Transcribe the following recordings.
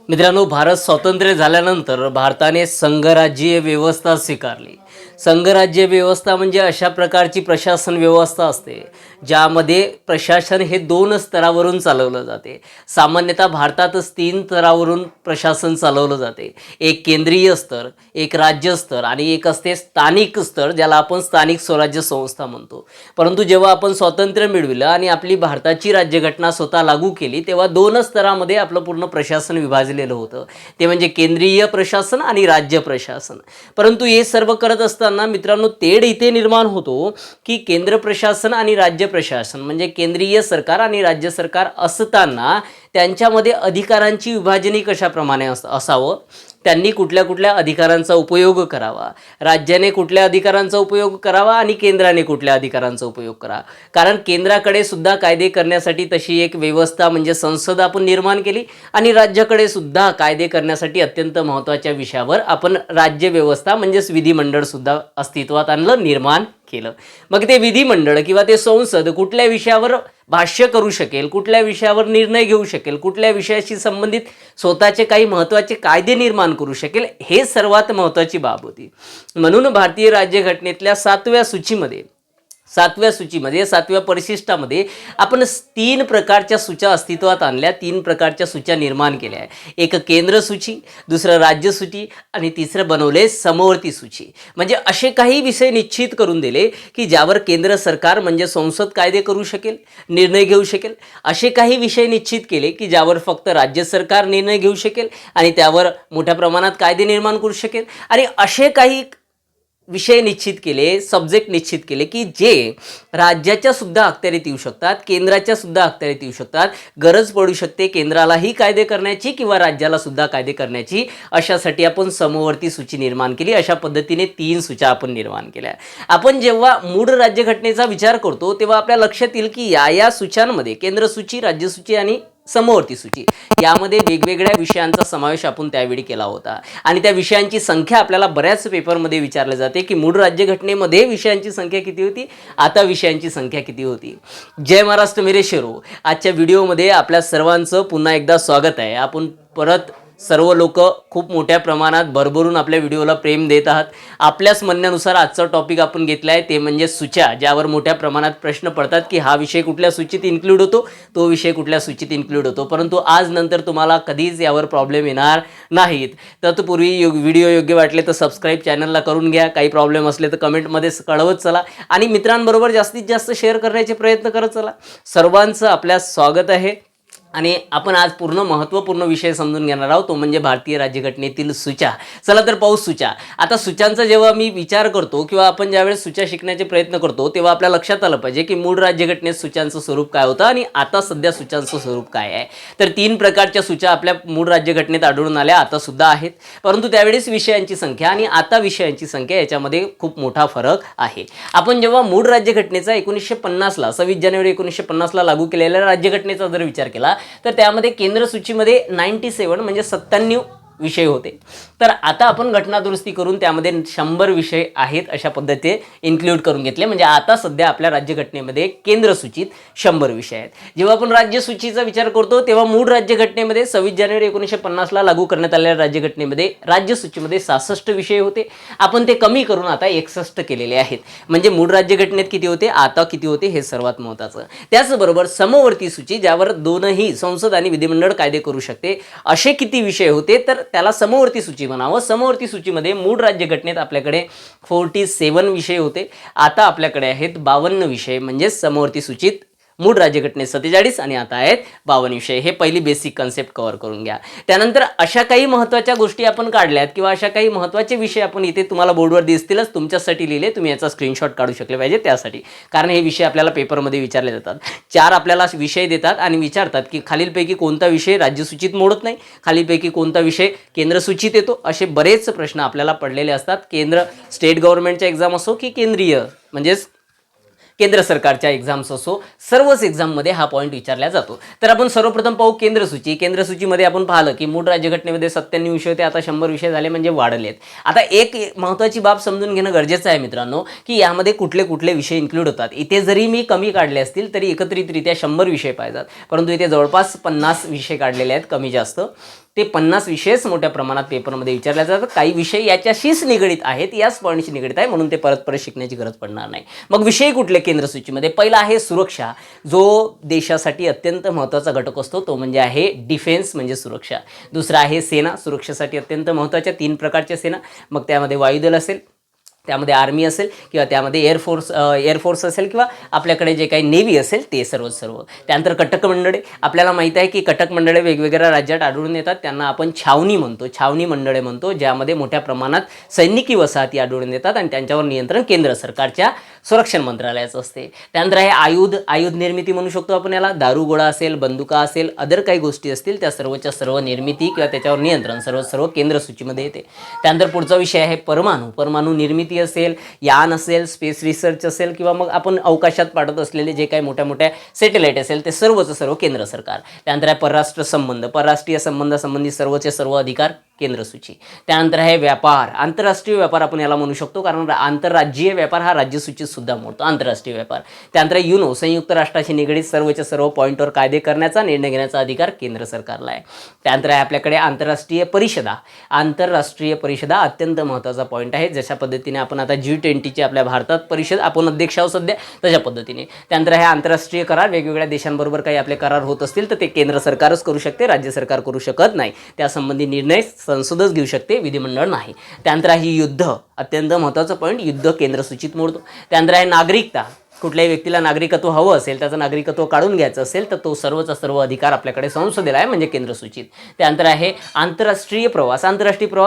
मित्रांनो, भारत स्वातंत्र्य झाल्यानंतर भारताने संघराज्यीय व्यवस्था स्वीकारली. संघराज्य व्यवस्था म्हणजे अशा प्रकारची प्रशासन व्यवस्था असते ज्यामध्ये प्रशासन हे 2 स्तरावरून चालवलं जाते. सामान्यतः भारतातच 3 स्तरावरून प्रशासन चालवलं जाते. एक केंद्रीय स्तर, एक राज्य स्तर आणि एक असते स्थानिक स्तर, ज्याला आपण स्थानिक स्वराज्य संस्था म्हणतो. परंतु जेव्हा आपण स्वातंत्र्य मिळविलं आणि आपली भारताची राज्यघटना स्वतः लागू केली, तेव्हा 2 स्तरामध्ये आपलं पूर्ण प्रशासन विभाजलेलं होतं. ते म्हणजे केंद्रीय प्रशासन आणि राज्य प्रशासन. परंतु हे सर्व करत असताना मित्रांनो, तेढ इथे निर्माण होतो की केंद्र प्रशासन आणि राज्य प्रशासन म्हणजे केंद्रीय सरकार आणि राज्य सरकार असताना त्यांच्यामध्ये अधिकारांची विभाजनी कशाप्रमाणे असावं, त्यांनी कुठल्या कुठल्या अधिकारांचा उपयोग करावा, राज्याने कुठल्या अधिकारांचा उपयोग करावा आणि केंद्राने कुठल्या अधिकारांचा उपयोग करावा. कारण केंद्राकडे सुद्धा कायदे करण्यासाठी तशी एक व्यवस्था म्हणजे संसद आपण निर्माण केली आणि राज्याकडे सुद्धा कायदे करण्यासाठी अत्यंत महत्त्वाच्या विषयावर आपण राज्य व्यवस्था म्हणजेच विधिमंडळ सुद्धा अस्तित्वात आणलं, निर्माण केलं. मग ते विधिमंडळ किंवा ते संसद कुठल्या विषयावर भाष्य करू शकेल, कुठल्या विषयावर निर्णय घेऊ शकेल, कुठल्या विषयाशी संबंधित स्वतःचे काही महत्त्वाचे कायदे निर्माण करू शकेल, हे सर्वात महत्त्वाची बाब होती. म्हणून भारतीय राज्यघटनेतल्या 7व्या सूचीमध्ये 7व्या परिशिष्टामध्ये आपण 3 प्रकारच्या सूच्या अस्तित्वात आणल्या, 3 प्रकारच्या सूच्या निर्माण केल्या आहे. एक केंद्र सूची, दुसरं राज्य सूची आणि तिसरं बनवले समवर्ती सूची. म्हणजे असे काही विषय निश्चित करून दिले की ज्यावर केंद्र सरकार म्हणजे संसद कायदे करू शकेल, निर्णय घेऊ शकेल. असे काही विषय निश्चित केले की ज्यावर फक्त राज्य सरकार निर्णय घेऊ शकेल आणि त्यावर मोठ्या प्रमाणात कायदे निर्माण करू शकेल. आणि असे काही विषय निश्चित केले, सब्जेक्ट निश्चित केले की जे राज्याच्या सुद्धा अखत्यारीत येऊ शकतात, केंद्राच्या सुद्धा अखत्यारीत येऊ शकतात. गरज पडू शकते केंद्रालाही कायदे करण्याची किंवा राज्याला सुद्धा कायदे करण्याची. अशासाठी आपण समवर्ती सूची निर्माण केली. अशा पद्धतीने 3 सूच्या आपण निर्माण केल्या. आपण जेव्हा मूळ राज्यघटनेचा विचार करतो तेव्हा आपल्या लक्षात येईल की या सूच्यांमध्ये केंद्र सूची, राज्य सूची आणि समवर्ती सूची यामध्ये वेगवेगळ्या विषयांचा समावेश आपण त्यावेळी केला होता. आणि त्या विषयांची संख्या आपल्याला बऱ्याच पेपरमध्ये विचारले जाते की मूळ राज्यघटनेमध्ये विषयांची संख्या किती होती, आता विषयांची संख्या किती होती. जय महाराष्ट्र मेरे शेरो. आजच्या व्हिडिओमध्ये आपल्या सर्वांचं पुन्हा एकदा स्वागत आहे. आपण परत सर्व लोक खूप मोठ्या प्रमाणात भरभरून आपल्या व्हिडिओला प्रेम देत आहात. आपल्याच म्हणण्यानुसार आजचा टॉपिक आपण घेतला आहे ते म्हणजे सूच्या, ज्यावर मोठ्या प्रमाणात प्रश्न पडतात की हा विषय कुठल्या सूचीत इन्क्लूड होतो, तो विषय कुठल्या सूचीत इन्क्लूड होतो. परंतु आज नंतर तुम्हाला कधीच यावर प्रॉब्लेम येणार नाहीत. तत्पूर्वी व्हिडिओ योग्य वाटले तर सबस्क्राईब चॅनलला करून घ्या. काही प्रॉब्लेम असले तर कमेंटमध्ये कळवत चला आणि मित्रांबरोबर जास्तीत जास्त शेअर करण्याचे प्रयत्न करत चला. सर्वांचं आपल्या स्वागत आहे. आणि आपण आज पूर्ण महत्त्वपूर्ण विषय समजून घेणार आहोत, तो म्हणजे भारतीय राज्यघटनेतील सूच्या. चला तर पाहू सूच्या. आता सूच्यांचा जेव्हा मी विचार करतो किंवा आपण ज्यावेळेस सूच्या शिकण्याचे प्रयत्न करतो तेव्हा आपल्या लक्षात आलं पाहिजे की मूळ राज्यघटनेत सूच्यांचं स्वरूप काय होतं आणि आता सध्या सूच्यांचं स्वरूप काय आहे. तर 3 प्रकारच्या सूच्या आपल्या मूळ राज्यघटनेत आढळून आल्या, आता सुद्धा आहेत. परंतु त्यावेळेस विषयांची संख्या आणि आता विषयांची संख्या याच्यामध्ये खूप मोठा फरक आहे. आपण जेव्हा मूळ राज्यघटनेचा 1950ला 26 जानेवारी 1950ला लागू केलेल्या राज्यघटनेचा जर विचार केला तर त्यामध्ये केंद्र सूचीमध्ये 97 म्हणजे 97 विषय होते. तर आता आपण घटना दुरुस्ती करून त्यामध्ये 100 विषय आहेत अशा पद्धतीने इन्क्लूड करून घेतले. म्हणजे आता सध्या आपल्या राज्यघटनेमध्ये केंद्र सूचीत 100 विषय आहेत. जेव्हा आपण राज्य सूचीचा विचार करतो तेव्हा मूळ राज्यघटनेमध्ये 26 जानेवारी 1950ला लागू करण्यात आलेल्या राज्यघटनेमध्ये राज्य सूचीमध्ये 66 विषय होते. आपण ते कमी करून आता 61 केलेले आहेत. म्हणजे मूळ राज्यघटनेत किती होते, आता किती होते, हे सर्वात महत्त्वाचं. त्याचबरोबर समवर्ती सूची, ज्यावर दोनही संसद आणि विधिमंडळ कायदे करू शकते, असे किती विषय होते तर त्याला समवर्ती सूची म्हणावं. समवर्ती सूचीमध्ये मूळ राज्यघटनेत आपल्याकडे 47 विषय होते, आता आपल्याकडे आहेत 52 विषय. म्हणजे समवर्ती सूचीत मूळ राज्यघटनेत 47 आणि आता आहेत 52 विषय. हे पहिली बेसिक कन्सेप्ट कव्हर करून घ्या. त्यानंतर अशा काही महत्त्वाच्या गोष्टी आपण काढल्यात किंवा अशा काही महत्त्वाचे विषय आपण इथे तुम्हाला बोर्डवर दिसतीलच, तुमच्यासाठी लिहिले, तुम्ही याचा स्क्रीनशॉट काढू शकले पाहिजे त्यासाठी. कारण हे विषय आपल्याला पेपरमध्ये विचारले जातात. 4 आपल्याला विषय देतात आणि विचारतात की खालीलपैकी कोणता विषय राज्यसूचीत मोडत नाही, खालीलपैकी कोणता विषय केंद्र सूचीत येतो. असे बरेच प्रश्न आपल्याला पडलेले असतात. केंद्र स्टेट गव्हर्नमेंटच्या एक्झाम असो की केंद्रीय म्हणजेच केंद्र सरकारच्या एक्झाम्स असो, सर्वच एक्झाममध्ये हा पॉईंट विचारला जातो. तर आपण सर्वप्रथम पाहू केंद्र सूची. केंद्र सूचीमध्ये आपण पाहिलं की मूळ राज्यघटनेमध्ये 97 विषय होते, आता 100 विषय झाले म्हणजे वाढलेत. आता एक महत्त्वाची बाब समजून घेणं गरजेचं आहे मित्रांनो की यामध्ये कुठले कुठले विषय इन्क्लूड होतात. इथे जरी मी कमी काढले असतील तरी एकत्रितरित्या 100 विषय पाहिजेत, परंतु इथे जवळपास 50 विषय काढलेले आहेत कमी जास्त. ते 50 विषयच मोठ्या प्रमाणात पेपरमध्ये विचारले जातात. काही विषय याच्याशीच निगडीत आहेत, याच पॉईंटशी निगडीत आहे, म्हणून ते परत परत शिकण्याची गरज पडणार नाही. मग विषय कुठले केंद्र सूचीमध्ये? पहिला आहे सुरक्षा, जो देशासाठी अत्यंत महत्त्वाचा घटक असतो, तो म्हणजे आहे डिफेन्स म्हणजे सुरक्षा. दुसरा आहे सेना, सुरक्षेसाठी अत्यंत महत्त्वाच्या 3 प्रकारच्या सेना, मग त्यामध्ये वायुदल असेल, त्यामध्ये आर्मी असेल, किंवा त्यामध्ये एअरफोर्स असेल, किंवा आपल्याकडे जे काही नेव्ही असेल ते सर्व. त्यानंतर कटक मंडळे. आपल्याला माहीत आहे की कटक मंडळे वेगवेगळ्या राज्यात आढळून येतात, त्यांना आपण छावणी मंडळे म्हणतो, ज्यामध्ये मोठ्या प्रमाणात सैनिकी वसाहती आढळून येतात आणि त्यांच्यावर नियंत्रण केंद्र सरकारच्या संरक्षण मंत्रालयाचं असते. त्यानंतर आहे आयुध निर्मिती म्हणू शकतो आपण याला. दारुगोळा असेल, बंदुका असेल, अदर काही गोष्टी असतील, त्या सर्वच्या सर्व निर्मिती किंवा त्याच्यावर नियंत्रण सर्व केंद्र सूचीमध्ये येते. त्यानंतर पुढचा विषय आहे परमाणू निर्मिती असेल, यान असेल, स्पेस रिसर्च असेल, किंवा मग आपण अवकाशात पाठवत असलेले जे काही मोठ्या मोठ्या सॅटेलाईट असेल, ते सर्व केंद्र सरकार. त्यानंतर आहे परराष्ट्रीय संबंधासंबंधी सर्वचे सर्व अधिकार केंद्र सूची. त्यानंतर आहे व्यापार, आंतरराष्ट्रीय व्यापार आपण याला म्हणू शकतो, कारण आंतरराज्यीय व्यापार हा राज्यसूचीत सुद्धा मोडतो, आंतरराष्ट्रीय व्यापार. त्यानंतर युनो, संयुक्त राष्ट्राशी निगडीत सर्वच्या सर्व पॉईंटवर कायदे करण्याचा, निर्णय घेण्याचा अधिकार केंद्र सरकारला आहे. त्यानंतर आहे आपल्याकडे आंतरराष्ट्रीय परिषदा अत्यंत महत्त्वाचा पॉईंट आहे. जशा पद्धतीने आपण आता G20ची आपल्या भारतात परिषद आपण अध्यक्ष आहोत सध्या, तशा पद्धतीने. त्यानंतर आहे आंतरराष्ट्रीय करार, वेगवेगळ्या देशांबरोबर काही आपले करार होत असतील तर ते केंद्र सरकारच करू शकते, राज्य सरकार करू शकत नाही. त्यासंबंधी निर्णय संसदच घेऊ शकते, विधिमंडळ नाही. त्यानंतर आहे युद्ध, अत्यंत महत्त्वाचं पॉईंट, युद्ध केंद्र सूचीत मोडतो. त्यानंतर आहे नागरिकता, कुठल्याही व्यक्तीला नागरिकत्व हवं असेल, त्याचं नागरिकत्व काढून घ्यायचं असेल तर तो सर्वचा सर्व अधिकार आपल्याकडे संसदेला आहे, म्हणजे केंद्र सूचीत. त्यानंतर आहे आंतरराष्ट्रीय प्रवास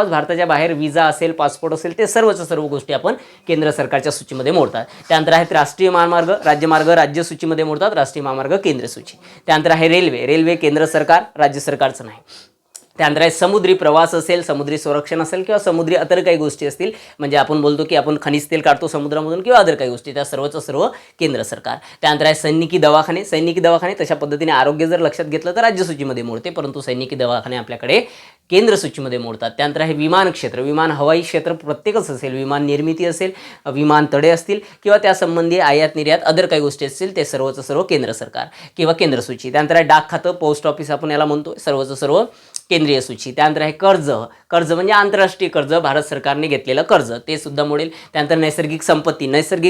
भारताच्या बाहेर विजा असेल, पासपोर्ट असेल, ते सर्वच्या सर्व गोष्टी आपण केंद्र सरकारच्या सूचीमध्ये मोडतात. त्यानंतर आहेत राष्ट्रीय महामार्ग, राज्यमार्ग राज्य सूचीमध्ये मोडतात, राष्ट्रीय महामार्ग केंद्र सूची. त्यानंतर आहे रेल्वे केंद्र सरकार, राज्य सरकारचं नाही. त्यानंतर आहे समुद्री प्रवास असेल, समुद्री संरक्षण असेल, किंवा समुद्री अदर काही गोष्टी असतील, म्हणजे आपण बोलतो की आपण खनिज तेल काढतो समुद्रामधून किंवा अदर काही गोष्टी, त्या सर्वचं सर्व केंद्र सरकार. त्यानंतर आहे सैनिकी दवाखाने तशा पद्धतीने आरोग्य जर लक्षात घेतलं तर राज्य सूचीमध्ये मोडते, परंतु सैनिकी दवाखाने आपल्याकडे केंद्र सूचीमध्ये मोडतात. त्यानंतर आहे विमान हवाई क्षेत्र प्रत्येकच असेल, विमान निर्मिती असेल, विमानतळे असतील, किंवा त्यासंबंधी आयात निर्यात अदर काही गोष्टी असतील, ते सर्वचं सर्व केंद्र सरकार किंवा केंद्र सूची. त्यानंतर आहे डाक खातं, पोस्ट ऑफिस आपण याला म्हणतो, सर्वचं सर्व केंद्रीय सूची. त्यानंतर आहे कर्ज म्हणजे आंतरराष्ट्रीय कर्ज, भारत सरकारने घेतलेलं कर्ज, ते सुद्धा मोडेल. त्यानंतर नैसर्गिक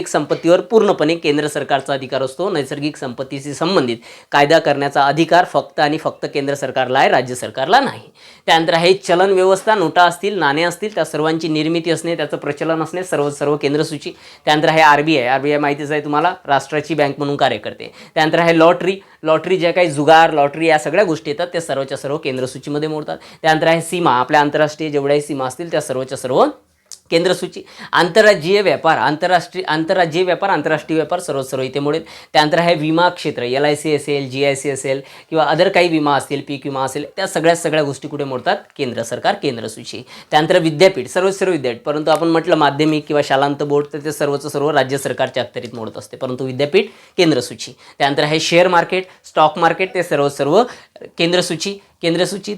संपत्तीवर पूर्णपणे केंद्र सरकारचा अधिकार असतो. नैसर्गिक संपत्तीशी संबंधित कायदा करण्याचा अधिकार फक्त आणि फक्त केंद्र सरकारला आहे, राज्य सरकारला नाही. त्यानंतर आहे चलन व्यवस्था, नोटा असतील, नाणे असतील, त्या सर्वांची निर्मिती असणे, त्याचं प्रचलन असणे, सर्व केंद्र सूची. त्यानंतर आहे आरबीआय माहितीच आहे तुम्हाला, राष्ट्राची बँक म्हणून कार्य करते. त्यानंतर आहे लॉटरी ज्या काही जुगार, लॉटरी या सगळ्या गोष्टी येतात, त्या सर्वच्या सर्व केंद्र सूचीमध्ये मोडतात. त्यानंतर आहे सीमा, आपल्या आंतरराष्ट्रीय जेवढ्याही सीमा असतील त्या सर्वच्या सर्व केंद्र सूची. आंतरराज्यीय व्यापार, आंतरराष्ट्रीय व्यापार सर्व इथे मोडेल. त्यानंतर आहे विमा क्षेत्र, LIC असेल, GIC असेल, किंवा अदर काही विमा असतील, पीक विमा असेल, त्या सगळ्या गोष्टी कुठे मोडतात? केंद्र सरकार, केंद्र सूची. त्यानंतर विद्यापीठ, सर्व विद्यापीठ, परंतु आपण म्हटलं माध्यमिक किंवा शालांत बोर्ड, तर ते सर्व राज्य सरकारच्या अखत्यारीत मोडत असते, परंतु विद्यापीठ केंद्र सूची. त्यानंतर आहे शेअर मार्केट, स्टॉक मार्केट, ते सर्व केंद्र सूची.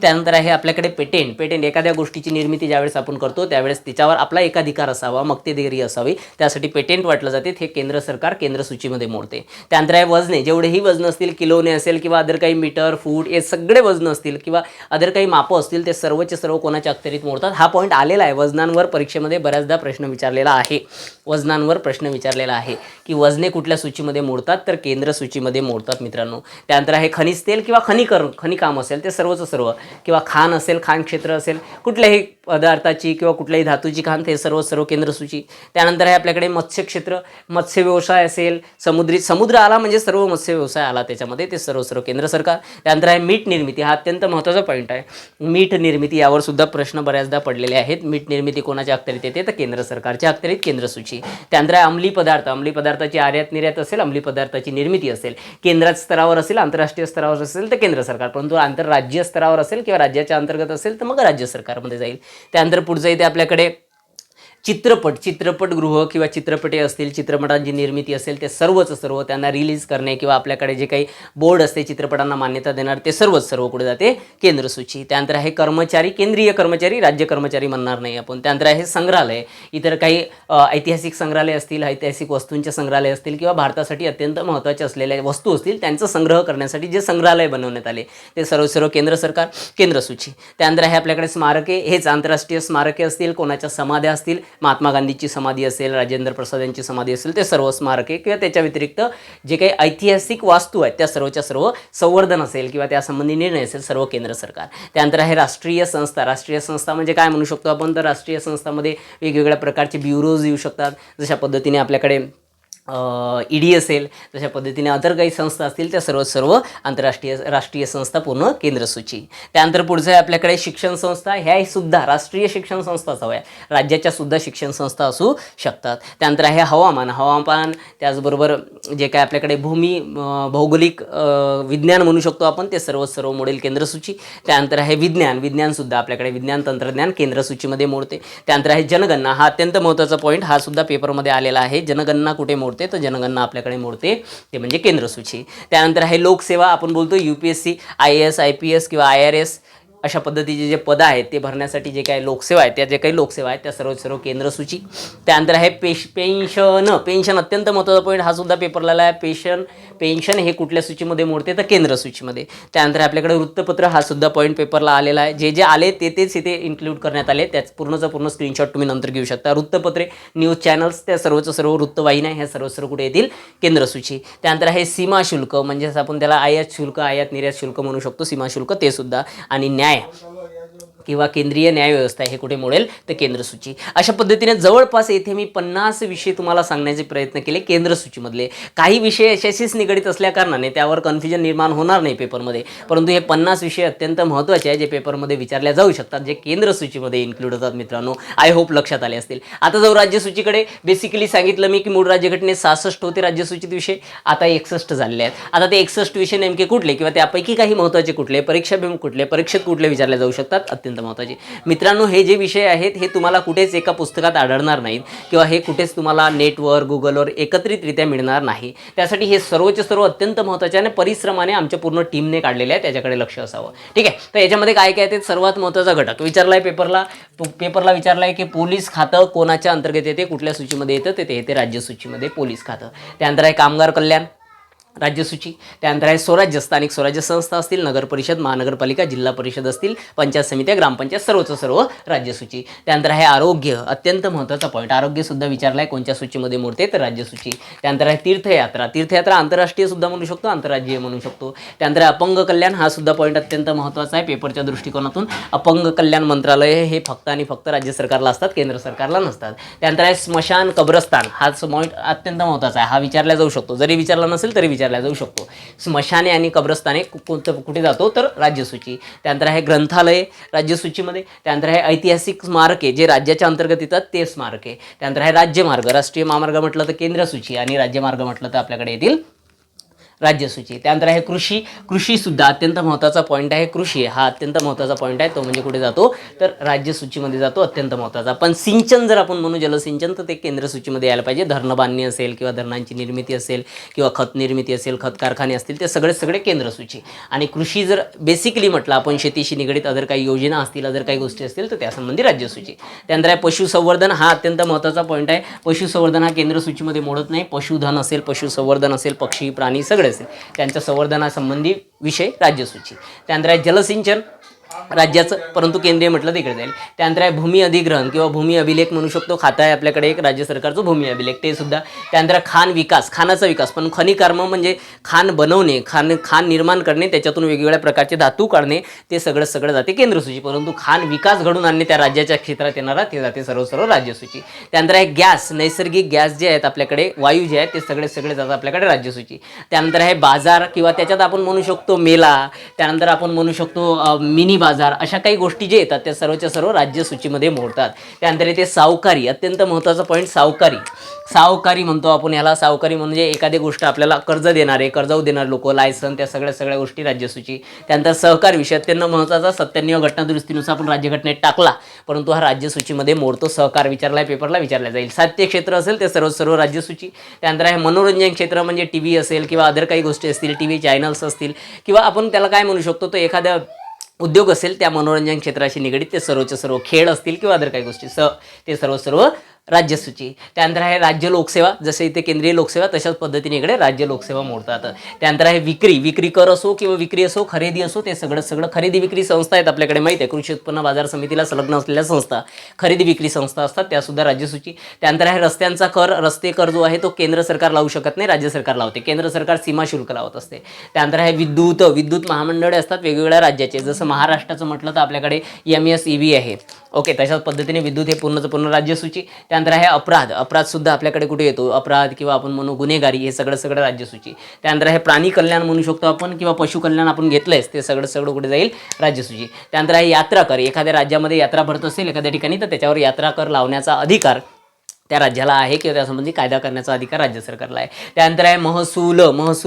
त्यानंतर आहे आपल्याकडे पेटेंट, एखाद्या गोष्टीची निर्मिती ज्यावेळेस आपण करतो त्यावेळेस त्याच्यावर आपला एकाधिकार असावा, मक्तेदारी असावी, त्यासाठी पेटेंट वाटलं जाते, हे केंद्र सरकार केंद्र सूचीमध्ये मोडते. त्यानंतर आहे वजने, जेवढेही वजन असतील, किलोने असेल किंवा अदर काही मीटर, फूट, हे सगळे वजन असतील किंवा अदर काही मापं असतील, ते सर्वचे सर्व कोणाच्या अखत्यारीत मोडतात? हा पॉईंट आलेला आहे वजनांवर, परीक्षेमध्ये बऱ्याचदा प्रश्न विचारलेला आहे, की वजने कुठल्या सूचीमध्ये मोडतात? तर केंद्र सूचीमध्ये मोडतात मित्रांनो. त्यानंतर आहे खनिज तेल किंवा खनिकाम असेल, ते सर्व किंवा खाण असेल, खाण क्षेत्र असेल, कुठल्याही पदार्थाची किंवा कुठल्याही धातूची खाण, ते सर्व केंद्र सूची. त्यानंतर आहे आपल्याकडे मत्स्य क्षेत्र, मत्स्य व्यवसाय असेल, समुद्र आला म्हणजे सर्व मत्स्य व्यवसाय आला त्याच्यामध्ये, ते सर्व केंद्र सरकार. त्यानंतर आहे मीठ निर्मिती, हा अत्यंत महत्त्वाचा पॉईंट आहे. मीठ निर्मिती यावर सुद्धा प्रश्न बऱ्याचदा पडलेले आहेत. मीठ निर्मिती कोणाच्या अखत्यारीत येते? तर केंद्र सरकारच्या अखत्यारीत, केंद्र सूची. त्यानंतर आहे अंमली पदार्थाची आयात निर्यात असेल, अंमली पदार्थाची निर्मिती असेल, केंद्र स्तरावर असेल, आंतरराष्ट्रीय स्तरावर असेल तर केंद्र सरकार, परंतु आंतरराज्यीय स्तरावर असेल किंवा राज्याच्या अंतर्गत असेल तर मग राज्य सरकारमध्ये जाईल. त्यानंतर पुढचं इथे आपल्याकडे चित्रपटगृह किंवा चित्रपटे असतील, चित्रपटांची निर्मिती असेल, ते सर्वच सर्व त्यांना रिलीज करणे किंवा आपल्याकडे जे काही बोर्ड असते चित्रपटांना मान्यता देणार ते सर्वच सर्व कुठे जाते, केंद्र सूची. त्यानंतर आहे कर्मचारी, केंद्रीय कर्मचारी, राज्य कर्मचारी म्हणणार नाही आपण. त्यानंतर आहे संग्रहालय, इतर काही ऐतिहासिक संग्रहालय असतील, ऐतिहासिक वस्तूंचे संग्रहालय असतील किंवा भारतासाठी अत्यंत महत्त्वाचे असलेल्या वस्तू असतील त्यांचा संग्रह करण्यासाठी जे संग्रहालय बनवण्यात आले ते सर्व केंद्र सरकार, केंद्र सूची. त्यानंतर आहे आपल्याकडे स्मारके, हेच आंतरराष्ट्रीय स्मारके असतील, कोणाच्या समाध्या असतील, महात्मा गांधीची समाधी असेल, राजेंद्र प्रसाद यांची समाधी असेल, ते सर्व स्मारके किंवा त्याच्या व्यतिरिक्त जे काही ऐतिहासिक वास्तू आहेत त्या सर्वच्या सर्व संवर्धन असेल किंवा त्यासंबंधी निर्णय असेल, सर्व केंद्र सरकार. त्यानंतर आहे राष्ट्रीय संस्था. राष्ट्रीय संस्था म्हणजे काय म्हणू शकतो आपण, तर राष्ट्रीय संस्थांमध्ये वेगवेगळ्या प्रकारचे ब्युरोज येऊ शकतात. जशा पद्धतीने आपल्याकडे ईडी असेल, तशा पद्धतीने अदर काही संस्था असतील त्या सर्व राष्ट्रीय संस्था पूर्ण केंद्र सूची. त्यानंतर पुढचं आहे आपल्याकडे शिक्षण संस्था. ह्या सुद्धा राष्ट्रीय शिक्षण संस्थाच हव्या, राज्याच्या सुद्धा शिक्षण संस्था असू शकतात. त्यानंतर आहे हवामान, त्याचबरोबर जे काय आपल्याकडे भौगोलिक विज्ञान म्हणू शकतो आपण, ते सर्व मोडेल केंद्र सूची. त्यानंतर आहे विज्ञानसुद्धा आपल्याकडे विज्ञान तंत्रज्ञान केंद्र सूचीमध्ये मोडते. त्यानंतर आहे जनगणना, हा अत्यंत महत्त्वाचा पॉईंट, हा सुद्धा पेपरमध्ये आलेला आहे. जनगणना कुठे मोडते, तर जनगणना आपल्याकडे मोडते, ते म्हणजे केंद्र सूची. त्यानंतर आहे लोकसेवा, आपण बोलतो UPSC, IAS, IPS किंवा IRS अशा पद्धतीचे जे पदं आहेत ते भरण्यासाठी जे काही लोकसेवा आहेत, त्या जे काही लोकसेवा आहेत त्या सर्व केंद्र सूची. त्यानंतर आहे पेन्शन अत्यंत महत्त्वाचा पॉईंट, हा सुद्धा पेपरला आला आहे. पेन्शन हे कुठल्या सूचीमध्ये मोडते, तर केंद्र सूचीमध्ये. त्यानंतर आपल्याकडे वृत्तपत्र, हा सुद्धा पॉईंट पेपरला आलेला आहे. जे आले तेच इथे इन्क्लूड करण्यात आले, त्याच पूर्ण स्क्रीनशॉट तुम्ही नंतर घेऊ शकता. वृत्तपत्रे, न्यूज चॅनल्स, त्या सर्व वृत्तवाहिन्या, ह्या सर्व कुठे येतील, केंद्र सूची. त्यानंतर आहे सीमा शुल्क, म्हणजेच आपण त्याला आयात शुल्क, आयात निर्यात शुल्क म्हणू शकतो, सीमा शुल्क ते सुद्धा. आणि न्याय किंवा केंद्रीय न्याय व्यवस्था हे कुठे मोडेल, तर केंद्र सूची. अशा पद्धतीने जवळपास येथे मी 50 विषय तुम्हाला सांगण्याचे प्रयत्न केले केंद्र सूचीमधले. काही विषय यशाशीच निगडीत असल्या कारणाने त्यावर कन्फ्युजन निर्माण होणार नाही पेपरमध्ये, परंतु हे 50 विषय अत्यंत महत्त्वाचे आहे जे पेपरमध्ये विचारल्या जाऊ शकतात, जे केंद्र सूचीमध्ये इन्क्लूड होतात. मित्रांनो, आय होप लक्षात आले असतील. आता जाऊ राज्य सूचीकडे. बेसिकली सांगितलं मी की मूळ राज्यघटनेत 66 होते राज्य सूचित विषय, आता 61 झालेले आहेत. आता ते 61 विषय नेमके कुठले किंवा त्यापैकी काही महत्त्वाचे कुठले, परीक्षाभिमुख कुठले, परीक्षेत कुठले विचारले जाऊ शकतात, अत्यंत महत्त्वाचे. मित्रांनो, हे जे विषय आहेत हे तुम्हाला कुठेच एका पुस्तकात आढळणार नाहीत किंवा हे कुठेच तुम्हाला नेटवर, गुगलवर एकत्रितरित्या मिळणार नाही. त्यासाठी हे सर्वचे सर्व अत्यंत महत्त्वाचे आणि परिश्रमाने आमच्या पूर्ण टीमने काढलेले आहे, त्याच्याकडे लक्ष असावं. ठीक आहे, तर याच्यामध्ये काय काय ते सर्वात महत्त्वाचा घटक विचारला आहे पेपरला विचारला आहे की पोलीस खातं कोणाच्या अंतर्गत येते, कुठल्या सूचीमध्ये येतं, ते येते राज्य सूचीमध्ये पोलीस खातं. त्यानंतर आहे कामगार कल्याण, राज्य सूची. त्यानंतर आहे स्वराज्य, स्थानिक स्वराज्य संस्था असतील, नगर परिषद, महानगरपालिका, जिल्हा परिषद असतील, पंचायत समित्या, ग्रामपंचायत, सर्व राज्य सूची. त्यानंतर आहे आरोग्य, अत्यंत महत्त्वाचा पॉईंट, आरोग्य सुद्धा विचारला आहे कोणत्या सूचीमध्ये मोडते, तर राज्य सूची. त्यानंतर आहे तीर्थयात्रा आंतरराष्ट्रीय सुद्धा म्हणू शकतो, आंतरराज्यीय म्हणू शकतो. त्यानंतर अपंग कल्याण, हा सुद्धा पॉईंट अत्यंत महत्त्वाचा आहे पेपरच्या दृष्टिकोनातून. अपंग कल्याण मंत्रालय हे फक्त आणि फक्त राज्य सरकारला असतात, केंद्र सरकारला नसतात. त्यानंतर आहे स्मशान, कब्रस्तान, हा पॉईंट अत्यंत महत्त्वाचा आहे, हा विचारला जाऊ शकतो, जरी विचारला नसेल तरी विचारला जाऊ शकतो. स्मशाने आणि कब्रस्ताने कुठे जातो, तर राज्य सूची. त्यानंतर आहे ग्रंथालय राज्य सूचीमध्ये. त्यानंतर आहे ऐतिहासिक स्मारके, जे राज्याच्या अंतर्गत येतात ते स्मारके. त्यानंतर आहे राज्यमार्ग, राष्ट्रीय महामार्ग म्हटलं तर केंद्र सूची आणि राज्यमार्ग म्हटलं तर आपल्याकडे येतील राज्य सूची. त्यानंतर आहे कृषी सुद्धा अत्यंत महत्त्वाचा पॉईंट आहे. कृषी हा अत्यंत महत्त्वाचा पॉईंट आहे, तो म्हणजे कुठे जातो, तर राज्य सूचीमध्ये जातो, अत्यंत महत्त्वाचा. पण सिंचन जर आपण म्हणू जलसिंचन, तर ते केंद्र सूचीमध्ये यायला पाहिजे. धरण बांधणी असेल किंवा धरणांची निर्मिती असेल किंवा खत निर्मिती असेल, खत कारखाने असतील, ते सगळे केंद्र सूची. आणि कृषी जर बेसिकली म्हटलं आपण, शेतीशी निगडीत अदर काही योजना असतील, अदर काही गोष्टी असतील, तर त्यासंबंधी राज्य सूची. त्यानंतर आहे पशुसंवर्धन, हा अत्यंत महत्त्वाचा पॉईंट आहे. पशुसंवर्धन हा केंद्र सूचीमध्ये मोडत नाही. पशुधन असेल, पशुसंवर्धन असेल, पक्षी प्राणी सगळे असेल, त्यांच्या संवर्धनासंबंधी विषय राज्य सूची. त्यानंतर आहे जलसिंचन राज्याचं, परंतु केंद्रीय म्हटलं तिकडे जाईल. त्यानंतर आहे भूमी अधिग्रहण किंवा भूमी अभिलेख म्हणू शकतो, खातं आहे आपल्याकडे एक राज्य सरकारचं भूमी अभिलेख, ते सुद्धा. त्यानंतर खानाचा विकास, पण खनिकर्म म्हणजे खाण बनवणे, खाण निर्माण करणे, त्याच्यातून वेगवेगळ्या प्रकारचे धातू काढणे, ते सगळं जाते केंद्र सूची. परंतु खाण विकास घडून आणणे त्या राज्याच्या क्षेत्रात येणारा ते जाते सर्व राज्य सूची. त्यानंतर आहे गॅस, नैसर्गिक गॅस जे आहेत आपल्याकडे, वायू जे आहेत ते सगळे जातात आपल्याकडे राज्य सूची. त्यानंतर आहे बाजार किंवा त्याच्यात आपण म्हणू शकतो मेला, त्यानंतर आपण म्हणू शकतो मिनी बाजार बाजार अशा काही गोष्टी जे येतात त्या सर्वच्या सर्व राज्य सूचीमध्ये मोडतात. त्यानंतर येते सावकारी, अत्यंत महत्त्वाचा पॉईंट सावकारी. सावकारी म्हणतो आपण याला. सावकारी म्हणजे एखादी गोष्ट आपल्याला कर्ज देणारे, कर्जाऊ देणारे लोक, लायसन, त्या सगळ्या गोष्टी राज्यसूची. त्यानंतर सहकार विषय अत्यंत महत्त्वाचा. 97 घटना दुरुस्तीनुसार आपण राज्यघटनेत टाकला, परंतु हा राज्यसूचीमध्ये मोडतो. सहकार विचारलाय, पेपरला विचारला जाईल. साहित्य क्षेत्र असेल ते सर्व राज्यसूची. त्यानंतर आहे मनोरंजन क्षेत्र म्हणजे टी व्ही असेल किंवा अदर काही गोष्टी असतील, टी व्ही चॅनल्स असतील किंवा आपण त्याला काय म्हणू शकतो, तो एखाद्या उद्योग असेल त्या मनोरंजन क्षेत्राशी निगडीत ते सर्वचे सर्व. खेळ असतील किंवा अदर काही गोष्टी ते सर्व राज्यसूची. त्यानंतर आहे राज्य लोकसेवा. जसे इथे केंद्रीय लोकसेवा तशाच पद्धतीने इकडे राज्य लोकसेवा मोडतात. त्यानंतर आहे विक्री कर असो किंवा विक्री असो, खरेदी असो, ते सगळं खरेदी विक्री संस्था आहेत आपल्याकडे माहीत आहे. कृषी उत्पन्न बाजार समितीला संलग्न असलेल्या संस्था खरेदी विक्री संस्था असतात, त्यासुद्धा राज्यसूची. त्यानंतर आहे रस्त्यांचा कर. रस्ते कर जो आहे तो केंद्र सरकार लावू शकत नाही, राज्य सरकार लावते. केंद्र सरकार सीमा शुल्क लावत असते. त्यानंतर आहे विद्युत महामंडळे असतात वेगवेगळ्या राज्याचे. जसं महाराष्ट्राचं म्हटलं तर आपल्याकडे MSEB आहे. ओके, तशाच पद्धतीने विद्युत हे पूर्ण राज्यसूची. त्यानंतर आहे अपराध सुद्धा आपल्याकडे कुठे येतो, अपराध किंवा आपण म्हणू गुन्हेगारी, हे सगळं राज्यसूची. त्यानंतर आहे प्राणी कल्याण म्हणू शकतो आपण किंवा पशु कल्याण आपण घेतलंयच, ते सगळं कुठे जाईल, राज्यसूची. त्यानंतर आहे यात्रा कर. एखाद्या राज्यामध्ये यात्रा भरत असेल एखाद्या ठिकाणी तर त्याच्यावर यात्रा कर लावण्याचा अधिकार त्या राज्याला आहे किंवा त्यासंबंधी कायदा करण्याचा अधिकार राज्य सरकारला आहे. त्यानंतर आहे महसूल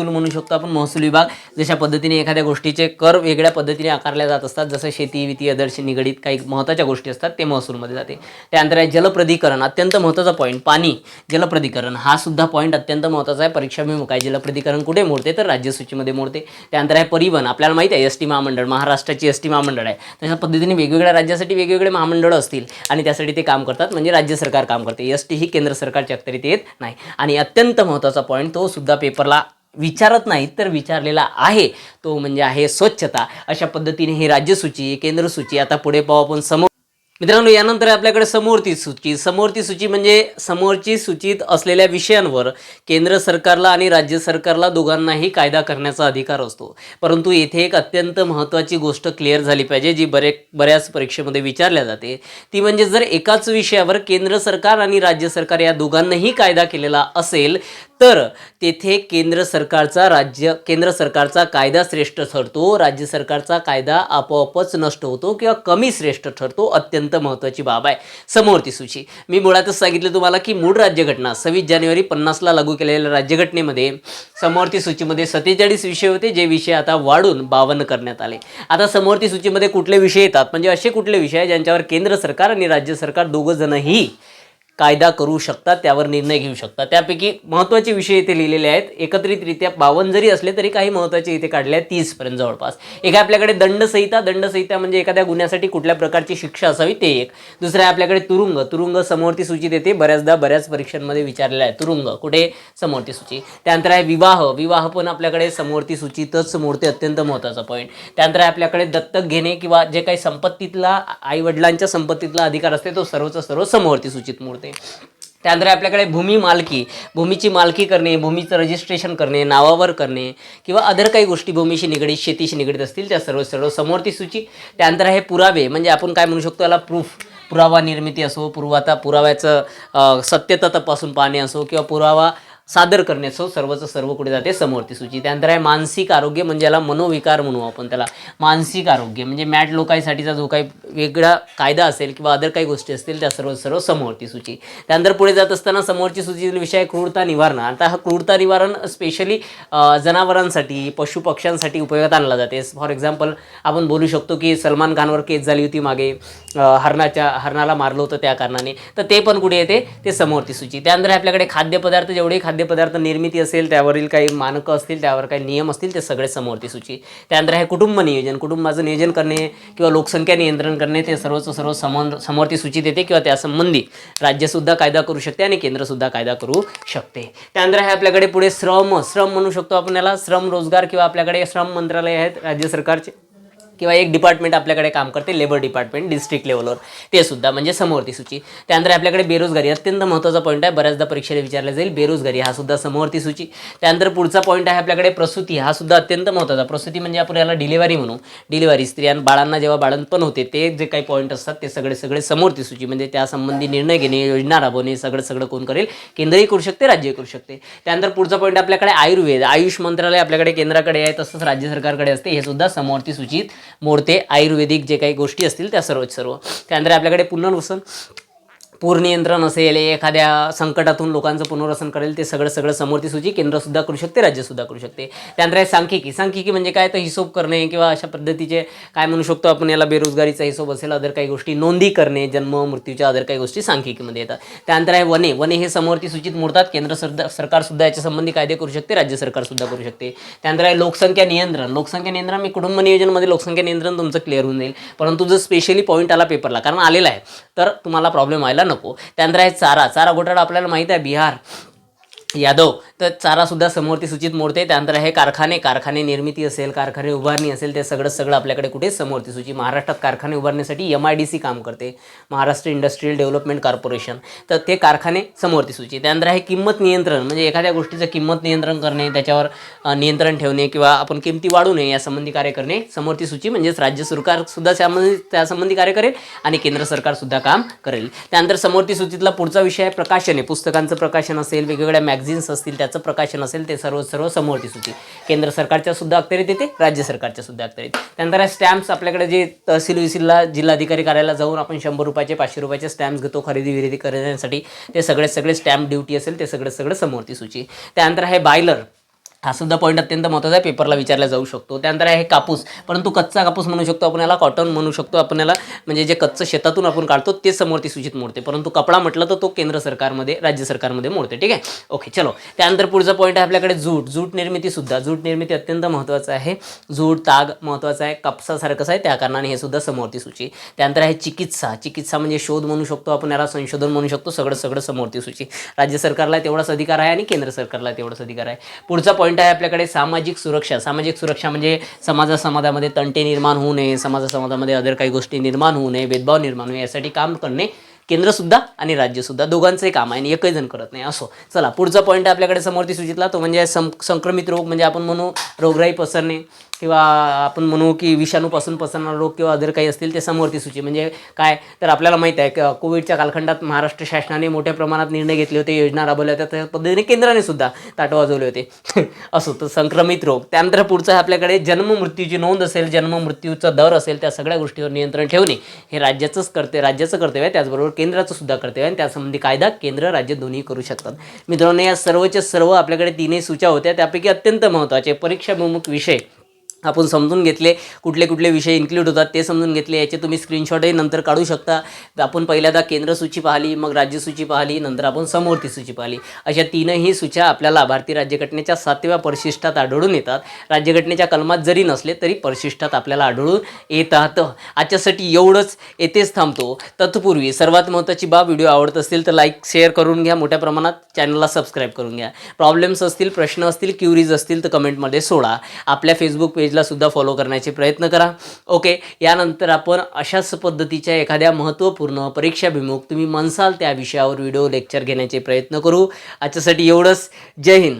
म्हणू शकतो आपण, महसूल विभाग. जशा पद्धतीने एखाद्या गोष्टीचे कर वेगळ्या पद्धतीने आकारल्या जात असतात, जसं शेती विती अदर्शी निगडीत काही महत्त्वाच्या गोष्टी असतात ते महसूलमध्ये जाते. त्यानंतर आहे जलप्राधिकरण. अत्यंत महत्त्वाचा पॉईंट, पाणी जलप्राधिकरण हा सुद्धा पॉईंट अत्यंत महत्त्वाचा आहे, परीक्षाभिमुख आहे. जलप्राधिकरण कुठे मोडते तर राज्यसूचीमध्ये मोडते. त्यानंतर आहे परिवहन. आपल्याला माहिती आहे ST महामंडळ, महाराष्ट्राची ST महामंडळ आहे. तशा पद्धतीने वेगवेगळ्या राज्यासाठी वेगवेगळे महामंडळ असतील आणि त्यासाठी ते काम करतात, म्हणजे राज्य सरकार काम करते. ST ही केंद्र सरकारच्या अखत्यारीत येत नाही. आणि अत्यंत महत्त्वाचा पॉईंट, तो सुद्धा पेपरला विचारत नाही तर विचारलेला आहे, तो म्हणजे आहे स्वच्छता. अशा पद्धतीने ही राज्यसूची, केंद्र सूची. आता पुढे पाहू आपण समोर. मित्रांनो, यानंतर आपल्याकडे समोरची सूची. समोरची सूची म्हणजे समोरची सूचीत असलेल्या विषयांवर केंद्र सरकारला आणि राज्य सरकारला दोघांनाही कायदा करण्याचा अधिकार असतो. परंतु येथे एक अत्यंत महत्त्वाची गोष्ट क्लिअर झाली पाहिजे, जी बऱ्याच परीक्षेमध्ये विचारल्या जाते. ती म्हणजे जर एकाच विषयावर केंद्र सरकार आणि राज्य सरकार या दोघांनाही कायदा केलेला असेल तर तेथे केंद्र सरकारचा कायदा श्रेष्ठ ठरतो, राज्य सरकारचा कायदा आपोआपच नष्ट होतो किंवा कमी श्रेष्ठ ठरतो. अत्यंत महत्त्वाची बाब आहे समोरची सूची. मी मुळातच सांगितलं तुम्हाला की मूळ राज्यघटना 26 जानेवारी 50ला लागू केलेल्या राज्यघटनेमध्ये समोरची सूचीमध्ये 47 विषय होते, जे विषय आता वाढून 52 करण्यात आले. आता समोरची सूचीमध्ये कुठले विषय येतात, म्हणजे असे कुठले विषय ज्यांच्यावर केंद्र सरकार आणि राज्य सरकार दोघं जणही कायदा करू शकतात, त्यावर निर्णय घेऊ शकतात. त्यापैकी महत्त्वाचे विषय इथे लिहिलेले आहेत. एकत्रितरित्या 52 जरी असले तरी काही महत्त्वाचे इथे काढले आहेत, 30 पर्यंत जवळपास. एक आपल्याकडे दंडसंहिता म्हणजे एखाद्या गुन्ह्यासाठी कुठल्या प्रकारची शिक्षा असावी ते एक. दुसरं आहे आपल्याकडे तुरुंग समोरची सूचीत येते, बऱ्याच परीक्षांमध्ये विचारलेला आहे. तुरुंग कुठे, समोरची सूची. त्यानंतर आहे विवाह पण आपल्याकडे समोरची सूचीतच मोडते, अत्यंत महत्त्वाचा पॉईंट. त्यानंतर आहे आपल्याकडे दत्तक घेणे किंवा जे काही संपत्तीतला आई वडिलांच्या संपत्तीतला अधिकार असते तो सर्व समोरची सूचीत मोडते. त्यानंतर आपल्याकडे भूमीची मालकी करणे, भूमीचं रजिस्ट्रेशन करणे, नावावर करणे किंवा अदर काही गोष्टी भूमीशी निगडीत, शेतीशी निगडीत असतील त्या सर्व समोरची सूची. त्यानंतर आहे पुरावे, म्हणजे आपण काय म्हणू शकतो याला पुरावा निर्मिती असो, पुराव्याचं सत्यता तपासून पाहणे असो किंवा पुरावा सादर करणे असो, सर्व कुठे जाते, समोरची सूची. त्यानंतर आहे मानसिक आरोग्य, म्हणजे याला मनोविकार म्हणू आपण त्याला. मानसिक आरोग्य म्हणजे मॅड लोकांसाठीचा जो काही वेगळा कायदा असेल किंवा अदर काही गोष्टी असतील त्या सर्व समोरची सूची. त्यानंतर पुढे जात असताना समोरची सूचीतील विषय क्रूरता निवारण. आता हा क्रूरता निवारण स्पेशली जनावरांसाठी, पशुपक्ष्यांसाठी उपयोगात आणला जाते. फॉर एक्झाम्पल आपण बोलू शकतो की सलमान खानवर केस झाली होती मागे, हरणाला मारलं होतं त्या कारणाने, तर ते पण कुठे येते, ते समोरची सूची. त्यानंतर आपल्याकडे खाद्यपदार्थ, जेवढे खाद्यपदार्थ निर्मिती असेल त्यावरील काही मानकं असतील, त्यावर काही नियम असतील, ते सगळे समोरची सूची. त्यानंतर आहे कुटुंब नियोजन, कुटुंबाचं नियोजन करणे किंवा लोकसंख्या नियंत्रण करणे, ते सर्व समोरची सूचीत येते किंवा त्यासंबंधी राज्यसुद्धा कायदा करू शकते आणि केंद्रसुद्धा कायदा करू शकते. त्यानंतर आहे आपल्याकडे पुढे श्रम म्हणू शकतो आपण याला, श्रम रोजगार किंवा आपल्याकडे श्रम मंत्रालय आहेत राज्य सरकारचे किंवा एक डिपार्टमेंट आपल्याकडे काम करते, लेबर डिपार्टमेंट डिस्ट्रिक्ट लेवलवर, ते सुद्धा म्हणजे समोरची सूची. त्यानंतर आपल्याकडे बेरोजगारी, अत्यंत महत्त्वाचा पॉईंट आहे, बऱ्याचदा परीक्षेला विचारला जाईल. बेरोजगारी हा सुद्धा समोरची सूची. त्यानंतर पुढचा पॉईंट आहे आपल्याकडे प्रसूती, हा सुद्धा अत्यंत महत्त्वाचा. प्रसूती म्हणजे आपण याला डिलिव्हरी म्हणू. डिलिव्हरी, बाळांना जेव्हा बाळंतपण होते ते जे काही पॉईंट असतात ते सगळे समोरची सूची, म्हणजे त्यासंबंधी निर्णय घेणे, योजना राबवणे, सगळं कोण करेल, केंद्रही करू शकते, राज्यही करू शकते. त्यानंतर पुढचा पॉईंट आपल्याकडे आयुर्वेद, आयुष मंत्रालय आपल्याकडे केंद्राकडे आहे, तसंच राज्य सरकारकडे असते, हे सुद्धा समोरची सूचीत मोडते. आयुर्वेदिक जे काही गोष्टी असतील त्या सर्व. त्यानंतर आपल्याकडे पुनर्वसन, पूर नियंत्रण असेल, एखाद्या संकटातून लोकांचं पुनर्वसन करेल, ते सगळं समोरची सूची केंद्रसुद्धा करू शकते, राज्यसुद्धा करू शकते. त्यानंतर आहे सांख्यिकी म्हणजे काय, तर हिशोब करणे किंवा अशा पद्धतीचे काय म्हणू शकतो आपण याला, बेरोजगारीचा हिशोब असेल, अदर काही गोष्टी नोंदी करणे, जन्म मृत्यूच्या अदर काही गोष्टी सांख्यिकीमध्ये येतात. त्यानंतर आहे वने हे समोरची सूचीत मोडतात. केंद्र सरकारसुद्धा याच्या संबंधी कायदे करू शकते, राज्य सरकारसुद्धा करू शकते. त्यानंतर आहे लोकसंख्या नियंत्रण. मी कुटुंब नियोजनमध्ये लोकसंख्या नियंत्रण तुमचं क्लिअर होऊन जाईल, परंतु जर स्पेशली पॉईंट आला पेपरला, कारण आलेला आहे, तर तुम्हाला प्रॉब्लेम व्हायला नको. त्यानंतर आहे चारा घोटाळा. आपल्याला माहिती आहे बिहार यादव, तर चारासुद्धा समोरती सूचित मोडते. त्यानंतर आहे कारखाने निर्मिती असेल, कारखाने उभारणी असेल, ते सगळं आपल्याकडे कुठे समोरती सूची. महाराष्ट्रात कारखाने उभारण्यासाठी MIDC काम करते, महाराष्ट्र इंडस्ट्रियल डेव्हलपमेंट कॉर्पोरेशन, तर ते कारखाने समोरती सूची. त्यानंतर आहे किंमत नियंत्रण, म्हणजे एखाद्या गोष्टीचं किंमत नियंत्रण करणे, त्याच्यावर नियंत्रण ठेवणे किंवा आपण किमती वाढू नये यासंबंधी कार्य करणे समोरती सूची. म्हणजेच राज्य सरकारसुद्धा त्यासंबंधी कार्य करेल आणि केंद्र सरकारसुद्धा काम करेल. त्यानंतर समोरती सूचीतला पुढचा विषय आहे प्रकाशने. पुस्तकांचं प्रकाशन असेल, वेगवेगळ्या मॅगझिन्स असतील, त्याचं प्रकाशन असेल, ते सर्व समोरची सूची. केंद्र सरकारच्या सुद्धा अखत्यारीत येते, राज्य सरकारच्या सुद्धा अखत्यारीत. त्यानंतर स्टॅम्प्स. आपल्याकडे जे तहसील विसीलला जिल्हाधिकारी कार्यालयाला जाऊन आपण 100 रुपयाचे 500 रुपयाचे स्टॅम्प्स घेतो खरेदी करण्यासाठी, ते सगळे स्टॅम्प ड्युटी असेल, ते सगळं समोरची सूची. त्यानंतर आहे बायलर. हा सुद्धा पॉईंट अत्यंत महत्त्वाचा आहे, पेपरला विचारला जाऊ शकतो. त्यानंतर आहे कापूस, परंतु कच्चा कापूस म्हणू शकतो आपण याला, कॉटन म्हणू शकतो आपण याला, म्हणजे जे कच्चं शेतातून आपण काढतो ते समोरती सूचित मोडते. परंतु कपडा म्हटलं तर तो केंद्र सरकारमध्ये, राज्य सरकारमध्ये मोडते. ठीक आहे, ओके चलो. त्यानंतर पुढचा पॉईंट आहे आपल्याकडे जूट निर्मिती अत्यंत महत्त्वाचं आहे. जूट ताग महत्त्वाचा आहे, कापसासारखंच आहे, त्या कारणाने हे सुद्धा समोरती सूची. त्यानंतर आहे चिकित्सा म्हणजे शोध म्हणू शकतो आपण याला, संशोधन म्हणू शकतो, सगळं समोरती सूची. राज्य सरकारला तेवढाच अधिकार आहे आणि केंद्र सरकारला तेवढाच अधिकार आहे. पुढचा पॉईंट आहे आपल्याकडे सामाजिक सुरक्षा म्हणजे समाजामध्ये तंटे निर्माण होऊ नये, समाजामध्ये अदर काही गोष्टी निर्माण होऊ नये, भेदभाव निर्माण होऊ नये, यासाठी काम करणे केंद्रसुद्धा आणि राज्यसुद्धा दोघांचंही काम आहे आणि एकही जण करत नाही. असो, चला पुढचा पॉईंट आहे आपल्याकडे समोरती सूचीतला, तो म्हणजे संक्रमित रोग, म्हणजे आपण म्हणू रोगराई पसरणे किंवा आपण म्हणू की विषाणूपासून पसरणारा रोग किंवा अदर काही असतील, ते समोरती सूची. म्हणजे काय, तर आपल्याला माहीत आहे की कोविडच्या कालखंडात महाराष्ट्र शासनाने मोठ्या प्रमाणात निर्णय घेतले होते, योजना राबवल्या होत्या, त्या पद्धतीने केंद्राने सुद्धा ताट वाजवले होते. असो, तर संक्रमित रोग. त्यानंतर पुढचं आहे आपल्याकडे जन्म मृत्यूची नोंद असेल, जन्म मृत्यूचा दर असेल, त्या सगळ्या गोष्टीवर नियंत्रण ठेवणे हे राज्याचं कर्तव्य आहे, त्याचबरोबर केंद्राचं सुद्धा कर्तव्य आहे आणि त्यासंबंधी कायदा केंद्र राज्य दोन्ही करू शकतात. मित्रांनो, या सर्व आपल्याकडे 3 सूच्या होत्या, त्यापैकी अत्यंत महत्त्वाचे परीक्षाभिमुख विषय आपण समजून घेतले, कुठले विषय इन्क्लूड होतात ते समजून घेतले. याचे तुम्ही स्क्रीनशॉटही नंतर काढू शकता. आपण पहिल्यांदा केंद्र सूची पाहिली, मग राज्य सूची पाहिली, नंतर आपण समोरती सूची पाहिली. अशा 3ही सूच्या आपल्याला भारतीय राज्यघटनेच्या 7व्या परिशिष्टात आढळून येतात. राज्यघटनेच्या कलमात जरी नसले तरी परिशिष्टात आपल्याला आढळून येतात. आजच्यासाठी एवढंच, येथेच थांबतो. तत्पूर्वी सर्वात महत्त्वाची बाब, व्हिडिओ आवडत असतील तर लाईक शेअर करून घ्या, मोठ्या प्रमाणात चॅनलला सबस्क्राईब करून घ्या. प्रॉब्लेम्स असतील, प्रश्न असतील, क्युरीज असतील तर कमेंटमध्ये सोडा. आपल्या फेसबुक पेजला सुद्धा फॉलो करण्याचे प्रयत्न करा. ओके, यानंतर आपण अशाच पद्धतीच्या एखाद्या महत्त्वपूर्ण परीक्षाभिमुख तुम्ही म्हणसाल त्या विषयावर व्हिडिओ लेक्चर घेण्याचे प्रयत्न करू. आजच्यासाठी एवढंच. जय हिंद.